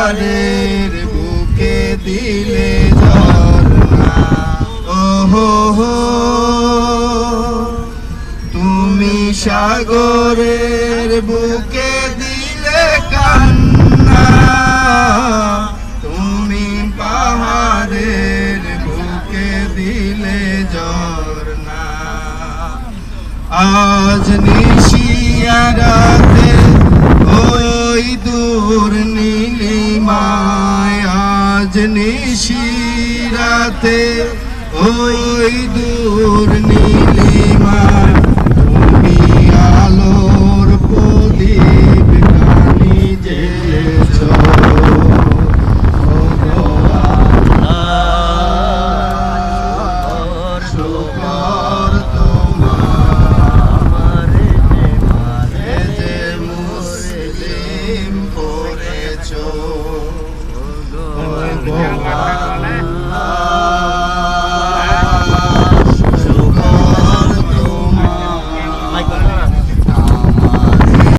পাহাড়ের বুকে দিলে ঝরনা। ওহো হো তুমি সাগরের বুকে দিলে কান্না, তুমি পাহাড়ের বুকে দিলে ঝরনা। আজ নিশিয়ারাতে ওই দূর নীলিমায়, আজ নিশিরাতে ওই দূর নীলিমায়, তুমি আলোর প্রদীপ টানি জ্বেলেছ। শুকর তোমার যে মুসলিম করেছ।